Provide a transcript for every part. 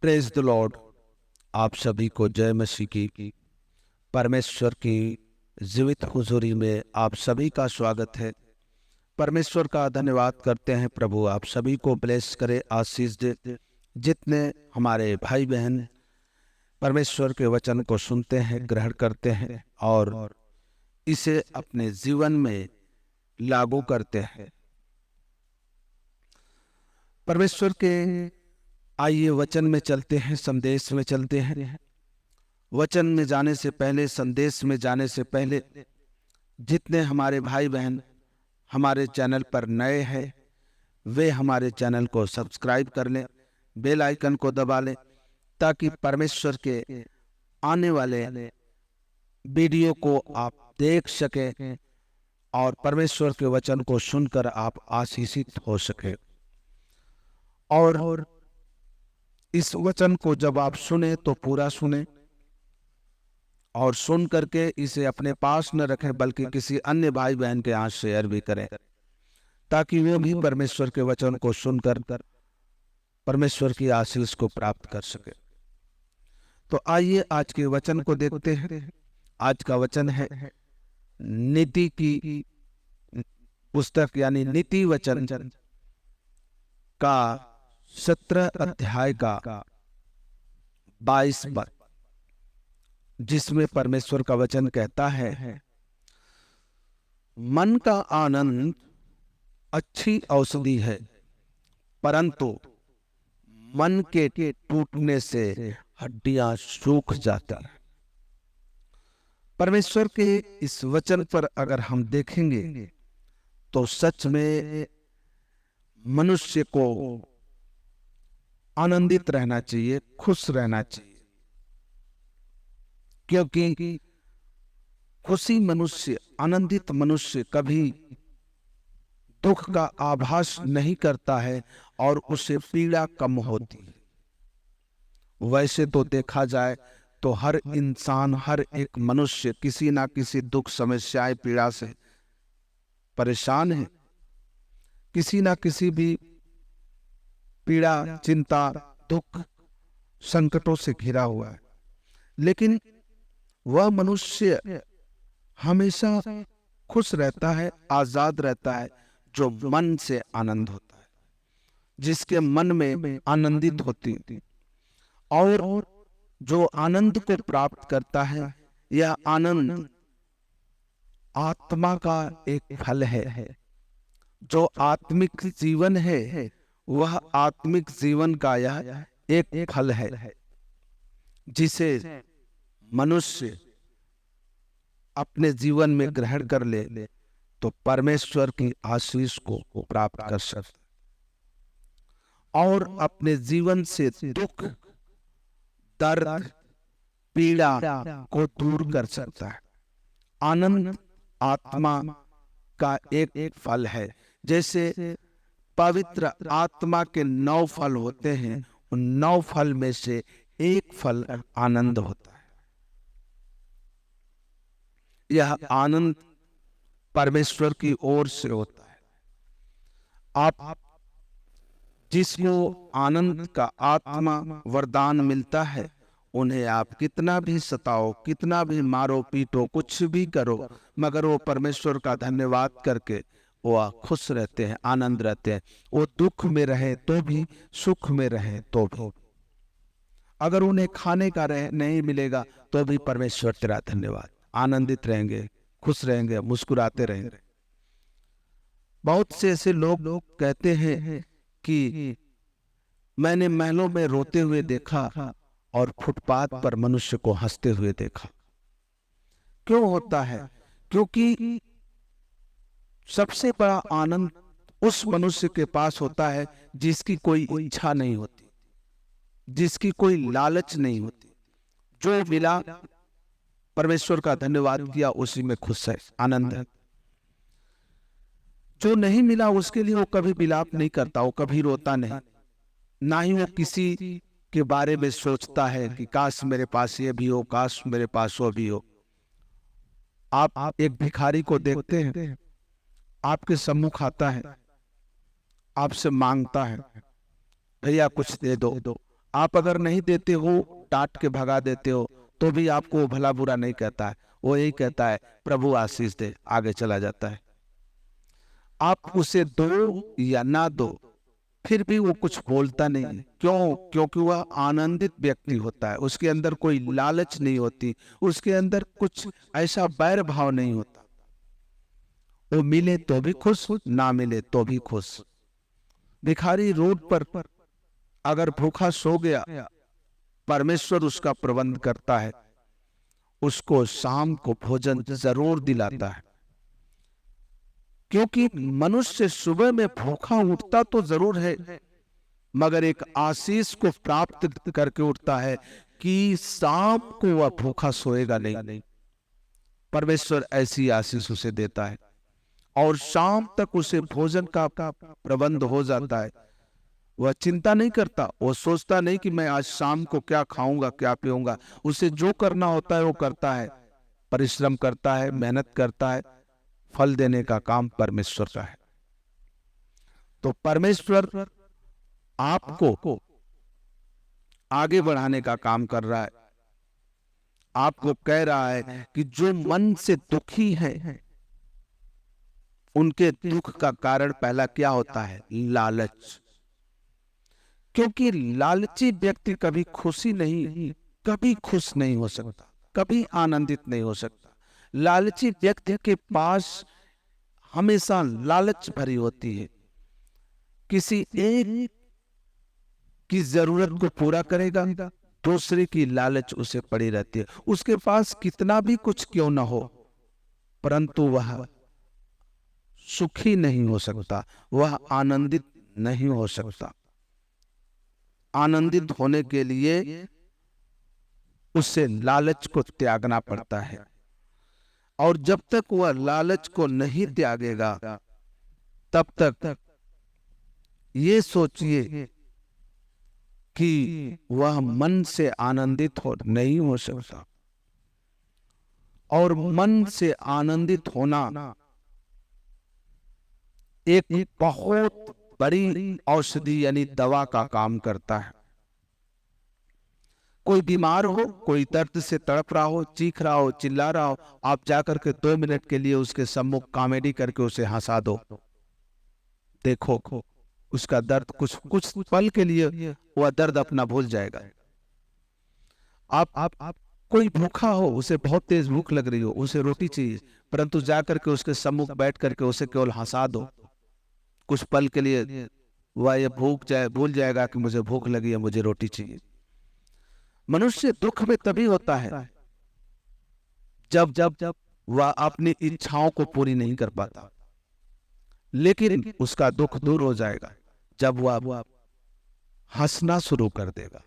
Praise the Lord. आप सभी को जय मसीह की। परमेश्वर की जीवित हुजूरी में आप सभी का स्वागत है। परमेश्वर का धन्यवाद करते हैं। प्रभु आप सभी को ब्लेस करे, आशीष दे। जितने हमारे भाई बहन परमेश्वर के वचन को सुनते हैं, ग्रहण करते हैं और इसे अपने जीवन में लागू करते हैं। परमेश्वर के आइए वचन में चलते हैं, संदेश में चलते हैं। वचन में जाने से पहले, संदेश में जाने से पहले, जितने हमारे भाई बहन हमारे चैनल पर नए हैं वे हमारे चैनल को सब्सक्राइब कर लें, बेल आइकन को दबा लें, ताकि परमेश्वर के आने वाले वीडियो को आप देख सकें और परमेश्वर के वचन को सुनकर आप आशीषित हो सके। और इस वचन को जब आप सुने तो पूरा सुने और सुन करके इसे अपने पास न रखें, बल्कि किसी अन्य भाई बहन के यहाँ शेयर भी करें, ताकि वे भी परमेश्वर के वचन को सुनकर परमेश्वर की आशीष को प्राप्त कर सके। तो आइए आज के वचन को देखते हैं। आज का वचन है नीति की पुस्तक यानी नीति वचन का 17 अध्याय का 22 पद, जिसमें परमेश्वर का वचन कहता है, मन का आनंद अच्छी औषधि है, परंतु मन के टूटने से हड्डियां सूख जाती हैं। परमेश्वर के इस वचन पर अगर हम देखेंगे तो सच में मनुष्य को आनंदित रहना चाहिए, खुश रहना चाहिए, क्योंकि खुशी मनुष्य, आनंदित मनुष्य कभी दुख का आभास नहीं करता है और उसे पीड़ा कम होती है। वैसे तो देखा जाए तो हर इंसान, हर एक मनुष्य किसी ना किसी दुख, समस्याएं, पीड़ा से परेशान है। किसी ना किसी भी पीड़ा, चिंता, दुख, संकटों से घिरा हुआ है, लेकिन वह मनुष्य हमेशा खुश रहता है, आजाद रहता है, जो मन से आनंद होता है, जिसके मन में आनंदित होती है। और जो आनंद को प्राप्त करता है, यह आनंद आत्मा का एक फल है। जो आत्मिक जीवन है, वह आत्मिक जीवन का यह एक फल है, जिसे मनुष्य अपने जीवन में ग्रहण कर ले तो परमेश्वर की आशीष को प्राप्त कर सकता और अपने जीवन से दुख, दर्द, पीड़ा को दूर कर सकता है। आनंद आत्मा का एक फल है। जैसे पवित्र आत्मा के 9 फल होते हैं, उन 9 फल में से एक फल आनंद होता है। यह आनंद परमेश्वर की ओर से होता है। आप जिसको आनंद का आत्मा वरदान मिलता है, उन्हें आप कितना भी सताओ, कितना भी मारो पीटो, कुछ भी करो, मगर वो परमेश्वर का धन्यवाद करके वो खुश रहते हैं, आनंद रहते हैं। वो दुख में रहे तो भी, सुख में रहे तो भी। अगर उन्हें खाने का नहीं मिलेगा तो भी परमेश्वर तेरा धन्यवाद, आनंदित रहेंगे, खुश रहेंगे, मुस्कुराते रहेंगे। बहुत से ऐसे लोग कहते हैं कि मैंने महलों में रोते हुए देखा और फुटपाथ पर मनुष्य को हंसते हुए देखा। क्यों होता है? क्योंकि सबसे बड़ा आनंद उस मनुष्य के पास होता है जिसकी कोई इच्छा नहीं होती, जिसकी कोई लालच नहीं होती। जो मिला परमेश्वर का धन्यवाद किया, उसी में खुश है, आनंद है। जो नहीं मिला उसके लिए वो कभी विलाप नहीं करता, वो कभी रोता नहीं, ना ही वो किसी के बारे में सोचता है कि काश मेरे पास ये भी हो, काश मेरे पास वो भी हो। आप एक भिखारी को देखते हैं, आपके सम्मुख आता है, आपसे मांगता है, भैया कुछ दे दो, आप अगर नहीं देते हो, डांट के भगा देते हो, तो भी आपको वो भला बुरा नहीं कहता है, वो यही कहता है प्रभु आशीष दे, आगे चला जाता है। आप उसे दो या ना दो, फिर भी वो कुछ बोलता नहीं है। क्यों? क्योंकि वह आनंदित व्यक्ति होता है, उसके अंदर कोई लालच नहीं होती, उसके अंदर कुछ ऐसा बैर भाव नहीं होता। वो मिले तो भी खुश, ना मिले तो भी खुश। भिखारी रोड पर अगर भूखा सो गया, परमेश्वर उसका प्रबंध करता है, उसको शाम को भोजन जरूर दिलाता है। क्योंकि मनुष्य सुबह में भूखा उठता तो जरूर है, मगर एक आशीष को प्राप्त करके उठता है कि शाम को वह भूखा सोएगा नहीं। परमेश्वर ऐसी आशीष उसे देता है और शाम तक उसे भोजन का प्रबंध हो जाता है। वह चिंता नहीं करता, वो सोचता नहीं कि मैं आज शाम को क्या खाऊंगा, क्या पीऊंगा। उसे जो करना होता है वो करता है, परिश्रम करता है, मेहनत करता है। फल देने का काम परमेश्वर का है। तो परमेश्वर आपको आगे बढ़ाने का काम कर रहा है। आपको कह रहा है कि जो मन से दुखी है, उनके दुख का कारण पहला क्या होता है? लालच। क्योंकि लालची व्यक्ति कभी खुश नहीं हो सकता, कभी आनंदित नहीं हो सकता। लालची व्यक्ति के पास हमेशा लालच भरी होती है। किसी एक की जरूरत को पूरा करेगा, दूसरे की लालच उसे पड़ी रहती है। उसके पास कितना भी कुछ क्यों ना हो, परंतु वह सुखी नहीं हो सकता, वह आनंदित नहीं हो सकता। आनंदित होने के लिए उसे लालच को त्यागना पड़ता है। और जब तक वह लालच को नहीं त्यागेगा, तब तक ये सोचिए कि वह मन से आनंदित नहीं हो सकता। और मन से आनंदित होना एक बहुत बड़ी औषधि यानी दवा का काम करता है। कोई बीमार हो, कोई दर्द से तड़प रहा हो, चीख रहा हो, चिल्ला रहा हो, आप जाकर के 2 मिनट के लिए उसके सम्मुख कॉमेडी करके उसे हंसा दो। देखो उसका दर्द कुछ पल के लिए वह दर्द अपना भूल जाएगा। आप कोई भूखा हो, उसे बहुत तेज भूख लग रही हो, उसे रोटी चाहिए, परंतु जाकर के उसके सम्मुख बैठ करके उसे केवल हंसा दो। कुछ पल के लिए वह ये भूल जाएगा कि मुझे भूख लगी है, मुझे रोटी चाहिए। मनुष्य दुख में तभी होता है जब वह अपनी इच्छाओं को पूरी नहीं कर पाता। लेकिन उसका दुख दूर हो जाएगा जब वह हंसना शुरू कर देगा,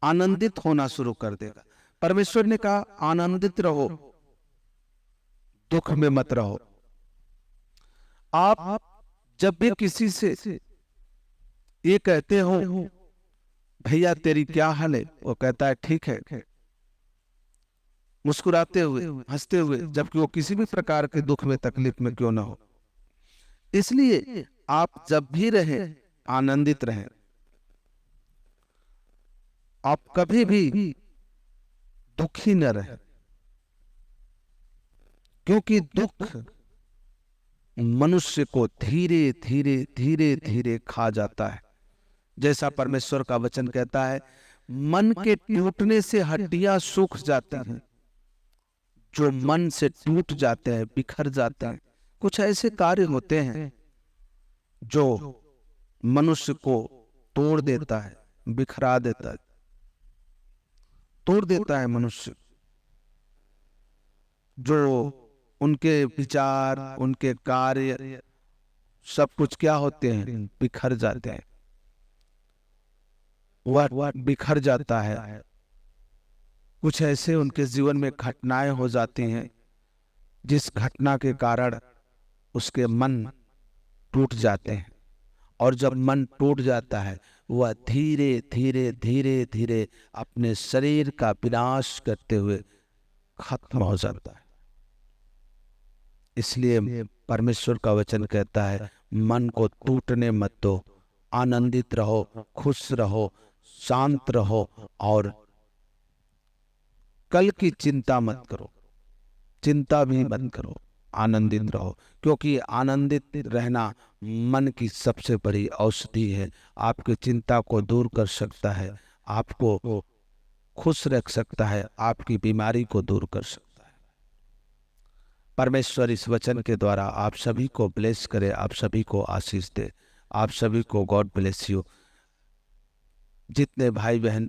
आनंदित होना शुरू कर देगा। परमेश्वर ने कहा आनंदित रहो, दुख में मत रहो। आप जब भी किसी से ये कहते हो भैया तेरी क्या हाल है, वो कहता है ठीक है, मुस्कुराते हुए, हंसते हुए, जबकि वो किसी भी प्रकार के दुख में, तकलीफ में क्यों ना हो। इसलिए आप जब भी रहें, आनंदित रहें। आप कभी भी दुखी न रहें, क्योंकि दुख मनुष्य को धीरे धीरे धीरे धीरे खा जाता है। जैसा परमेश्वर का वचन कहता है, मन के टूटने से हड्डियां सूख जाती हैं। जो मन से टूट जाते हैं, बिखर जाते हैं, कुछ ऐसे कार्य होते हैं जो मनुष्य को तोड़ देता है, बिखरा देता है, तोड़ देता है मनुष्य। जो उनके विचार, उनके कार्य, सब कुछ क्या होते हैं? बिखर जाते हैं। वह बिखर जाता है। कुछ ऐसे उनके जीवन में घटनाएं हो जाती हैं जिस घटना के कारण उसके मन टूट जाते हैं। और जब मन टूट जाता है, वह धीरे धीरे धीरे धीरे अपने शरीर का विनाश करते हुए खत्म हो जाता है। इसलिए परमेश्वर का वचन कहता है, मन को टूटने मत दो, आनंदित रहो, खुश रहो, शांत रहो और कल की चिंता मत करो, चिंता भी मत करो, आनंदित रहो, क्योंकि आनंदित रहना मन की सबसे बड़ी औषधि है। आपकी चिंता को दूर कर सकता है, आपको खुश रख सकता है, आपकी बीमारी को दूर कर सकता है। परमेश्वर इस वचन के द्वारा आप सभी को ब्लेस करे, आप सभी को आशीष दे, आप सभी को गॉड ब्लेस यू। जितने भाई बहन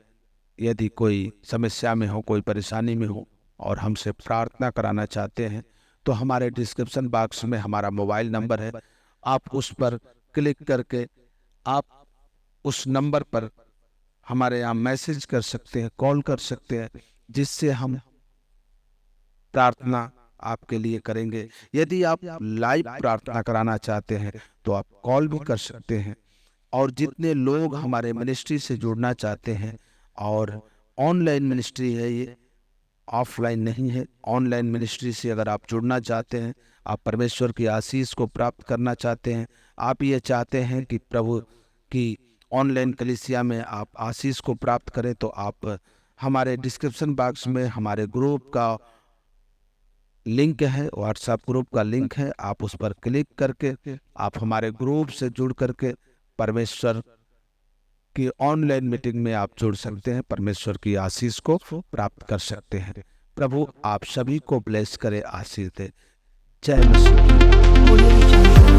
यदि कोई समस्या में हो, कोई परेशानी में हो और हमसे प्रार्थना कराना चाहते हैं, तो हमारे डिस्क्रिप्शन बॉक्स में हमारा मोबाइल नंबर है, आप उस पर क्लिक करके आप उस नंबर पर हमारे यहाँ मैसेज कर सकते हैं, कॉल कर सकते हैं, जिससे हम प्रार्थना आपके लिए करेंगे। यदि आप लाइव प्रार्थना कराना चाहते हैं तो आप कॉल भी कर सकते हैं। और जितने लोग हमारे मिनिस्ट्री से जुड़ना चाहते हैं, और ऑनलाइन मिनिस्ट्री है ये, ऑफलाइन नहीं है, ऑनलाइन मिनिस्ट्री से अगर आप जुड़ना चाहते हैं, आप परमेश्वर की आशीष को प्राप्त करना चाहते हैं, आप ये चाहते हैं कि प्रभु की ऑनलाइन कलीसिया में आप आशीष को प्राप्त करें, तो आप हमारे डिस्क्रिप्शन बॉक्स में हमारे ग्रुप का लिंक है, व्हाट्सएप ग्रुप का लिंक है, आप उस पर क्लिक करके आप हमारे ग्रुप से जुड़ करके परमेश्वर की ऑनलाइन मीटिंग में आप जुड़ सकते हैं, परमेश्वर की आशीष को प्राप्त कर सकते हैं। प्रभु आप सभी को ब्लेस करे, आशीष दे। जय मसीह।